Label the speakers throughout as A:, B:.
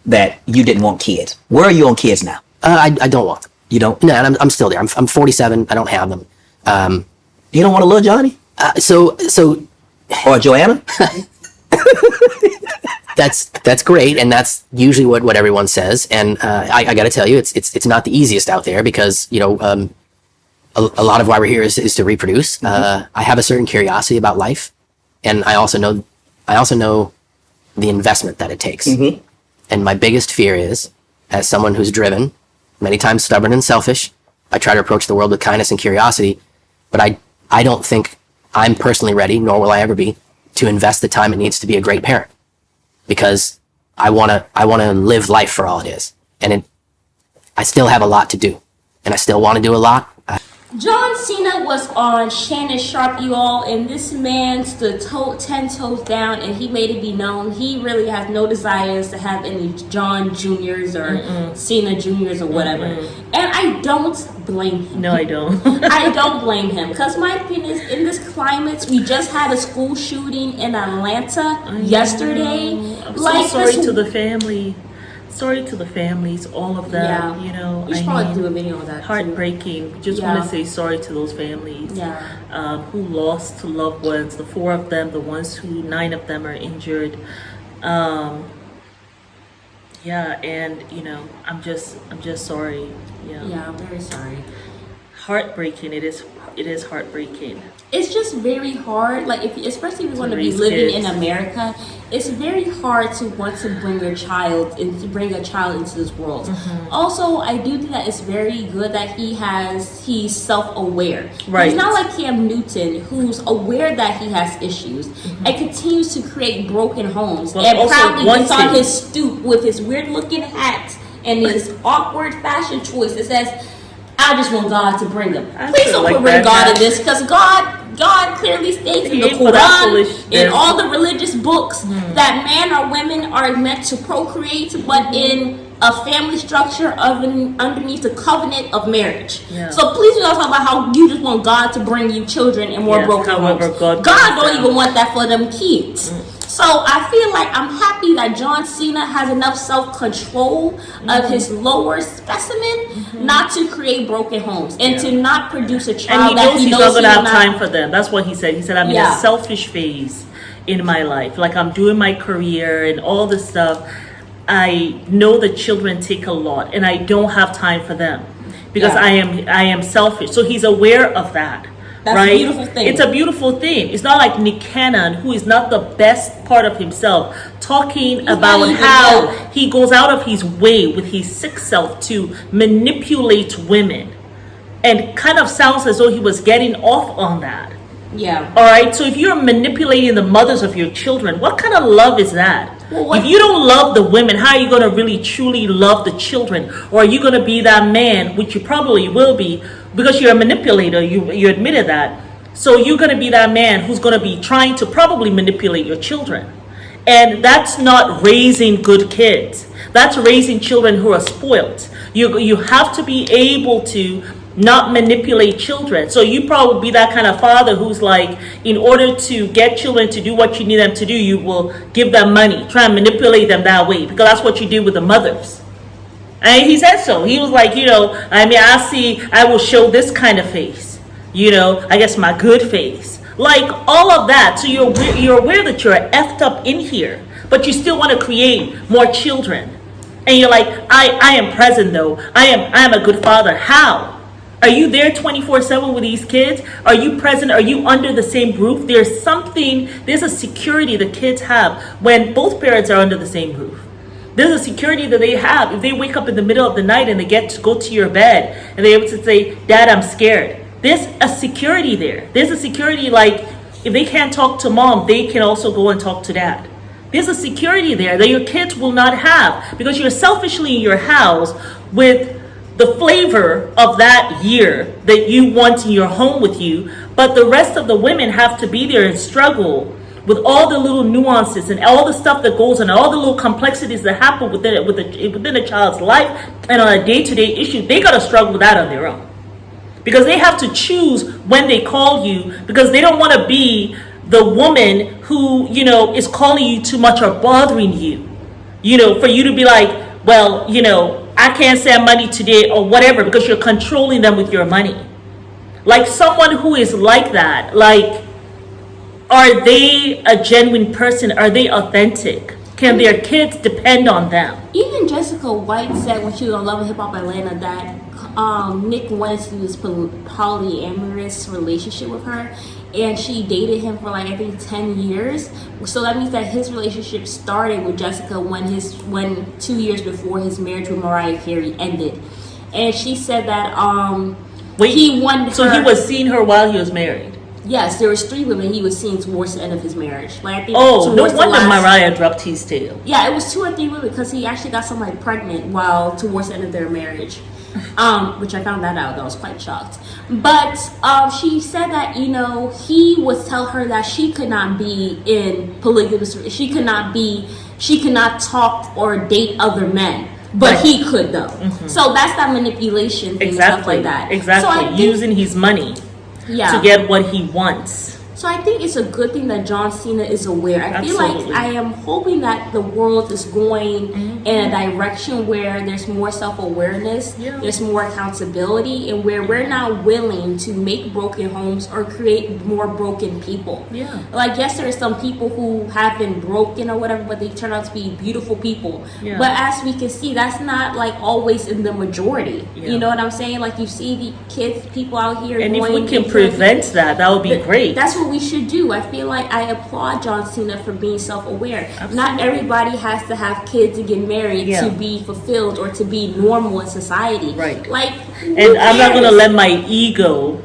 A: That you didn't want kids. Where are you on kids now?
B: I don't want them.
A: You don't?
B: No, and I'm still there. I'm 47. I don't have them.
A: You don't want a little Johnny?
B: So
A: Or Joanna?
B: that's great, and that's usually what everyone says. And I got to tell you, it's not the easiest out there because a lot of why we're here is to reproduce. I have a certain curiosity about life, and I also know the investment that it takes.
A: Mm-hmm.
B: And my biggest fear is, as someone who's driven, many times stubborn and selfish, I try to approach the world with kindness and curiosity, but I don't think I'm personally ready, nor will I ever be, to invest the time it needs to be a great parent. Because I wanna live life for all it is. And I still have a lot to do. And I still want to do a lot.
C: John Cena was on Shannon Sharpe, you all, and this man stood 10 toes down, and he made it be known he really has no desires to have any John Juniors or Cena Juniors or whatever. And I don't blame him.
D: No, I don't.
C: I don't blame him, because my opinion is, in this climate, we just had a school shooting in Atlanta yesterday.
D: I'm so sorry to the family. Sorry to the families, all of them.
C: Yeah. We should probably do a video on that.
D: Heartbreaking. Just want to say sorry to those families who lost loved ones. The 4 of them, the ones who 9 of them are injured. And I'm just sorry.
C: Yeah, I'm very sorry.
D: Heartbreaking. It is heartbreaking.
C: It's just very hard, especially if you want to be living in America, it's very hard to want to bring a child into this world. Also, I do think that it's very good that he's self-aware.
D: Right.
C: He's not like Cam Newton, who's aware that he has issues and continues to create broken homes and proudly gets on his stoop with his weird-looking hat and his awkward fashion choice that says, I just want God to bring them. Please don't put God in this, because God clearly states in the Quran, in all the religious books, that man or women are meant to procreate, but in a family structure underneath the covenant of marriage. So please do not talk about how you just want God to bring you children and more broken homes. God don't even want that for them kids. So I feel like I'm happy that John Cena has enough self-control of his lower specimen not to create broken homes and to not produce a child
D: and he knows he's not going to have time for them. That's what he said. He said, I'm in a selfish phase in my life. Like, I'm doing my career and all this stuff. I know the children take a lot and I don't have time for them because I am selfish. So he's aware of that.
C: That's a beautiful thing.
D: It's a beautiful thing. It's not like Nick Cannon, who is not the best part of himself, talking about how he goes out of his way with his sick self to manipulate women, and kind of sounds as though he was getting off on that.
C: Yeah.
D: All right. So if you're manipulating the mothers of your children, what kind of love is that? Well, if you don't love the women, how are you going to really truly love the children? Or are you going to be that man, which you probably will be, because you're a manipulator, you admitted that. So you're going to be that man who's going to be trying to probably manipulate your children. And that's not raising good kids. That's raising children who are spoiled. You have to be able to not manipulate children. So you probably be that kind of father who's like, in order to get children to do what you need them to do, you will give them money, try and manipulate them that way, because that's what you did with the mothers. And he said so. He was like, I will show this kind of face, I guess my good face, like all of that. So you're aware that you're effed up in here, but you still want to create more children. And you're like, I am present though. I am a good father. How? Are you there 24/7 with these kids? Are you present? Are you under the same roof? There's a security the kids have when both parents are under the same roof. There's a security that they have. If they wake up in the middle of the night and they get to go to your bed and they're able to say, Dad, I'm scared. There's a security there. There's a security, like, if they can't talk to mom, they can also go and talk to dad. There's a security there that your kids will not have, because you're selfishly in your house with the flavor of that year that you want in your home with you, But the rest of the women have to be there and struggle with all the little nuances and all the stuff that goes on, all the little complexities that happen within a child's life and on a day-to-day issue. They got to struggle with that on their own. Because they have to choose when they call you, because they don't want to be the woman who, is calling you too much or bothering you. For you to be like, well, I can't send money today or whatever, because you're controlling them with your money. Like someone who is like that, like, are they a genuine person? Are they authentic? Can their kids depend on them?
C: Even Jessica White said when she was on Love and Hip Hop Atlanta that Nick wanted to do this polyamorous relationship with her, and she dated him for like I think 10 years. So that means that his relationship started with Jessica when 2 years before his marriage with Mariah Carey ended. And she said that he wanted
D: so
C: her.
D: He was seeing her while he was married.
C: Yes, there was 3 women he was seeing towards the end of his marriage. Like I think
D: no wonder Mariah dropped his tail.
C: Yeah, it was 2 or 3 women because he actually got somebody pregnant while towards the end of their marriage. Which I found that out. I was quite shocked. But she said that he would tell her that she could not be in polygamous. She could not talk or date other men. But he could though. Mm-hmm. So that's that manipulation thing, stuff like that.
D: Exactly. So using his money to get what he wants.
C: So I think it's a good thing that John Cena is aware. I feel like I am hoping that the world is going in a direction where there's more self-awareness, there's more accountability, and where we're not willing to make broken homes or create more broken people.
D: Yeah.
C: Like yes, there are some people who have been broken or whatever, but they turn out to be beautiful people. Yeah. But as we can see, that's not like always in the majority. Yeah. You know what I'm saying? Like you see the kids, people out here.
D: And if we can prevent that would be great.
C: That's what we should do. I feel like I applaud John Cena for being self-aware. Absolutely. Not everybody has to have kids and get married to be fulfilled or to be normal in society.
D: Right.
C: Like,
D: and I'm not gonna let my ego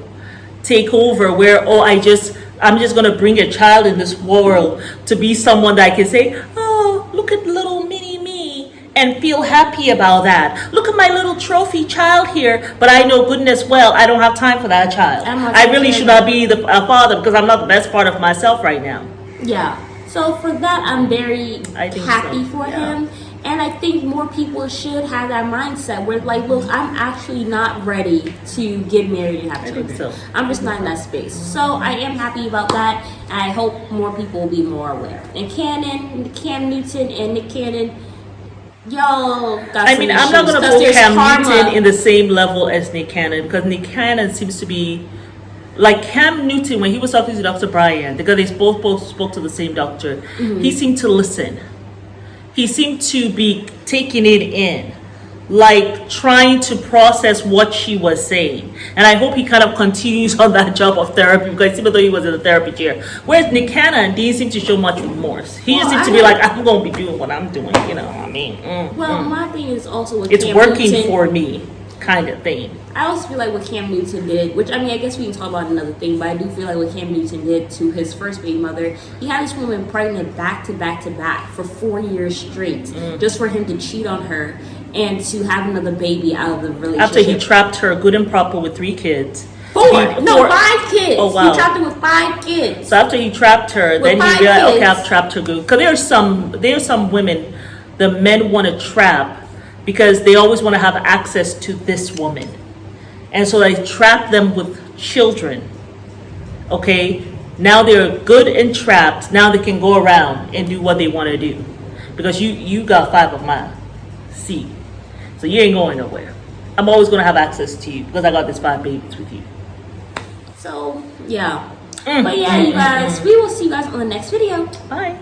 D: take over where I'm just gonna bring a child in this world to be someone that I can say, oh, look at little mini me, and feel happy about that. Look at my little trophy child here, but I know goodness well I don't have time for that child. I really should not be a father because I'm not the best part of myself right now.
C: Yeah. So for that, I'm very happy for him. And I think more people should have that mindset where like, look, I'm actually not ready to get married and have children. So. I'm just not in that space. So I am happy about that. And I hope more people will be more aware. And Cam Newton and Nick Cannon, y'all got some issues.
D: I'm not going to put Cam Newton in the same level as Nick Cannon because Nick Cannon seems to be like Cam Newton when he was talking to Dr. Brian, because they both spoke to the same doctor. He seemed to listen. He seemed to be taking it in, like trying to process what she was saying. And I hope he kind of continues on that job of therapy because even though he was in the therapy chair. Whereas Nick Cannon didn't seem to show much remorse. He just seemed to be like, I'm going to be doing what I'm doing,
C: my thing is also with
D: it's
C: Cam
D: working
C: Newton,
D: for me kind of thing.
C: I also feel like what Cam Newton did, which I guess we can talk about another thing, but I do feel like what Cam Newton did to his first baby mother, he had this woman pregnant back to back to back for 4 years straight, just for him to cheat on her and to have another baby out of the relationship.
D: After he trapped her good and proper with 3 kids.
C: 5 kids.
D: Oh, wow.
C: He trapped her with 5 kids.
D: So after he trapped her, then he realized, okay, I've trapped her good. Because there are some women the men want to trap because they always want to have access to this woman. And so they trap them with children. Okay? Now they're good and trapped. Now they can go around and do what they want to do. Because you got 5 of my seed. So you ain't going nowhere. I'm always going to have access to you because I got these 5 babies with you.
C: So, yeah. But yeah, you guys, we will see you guys on the next video.
D: Bye.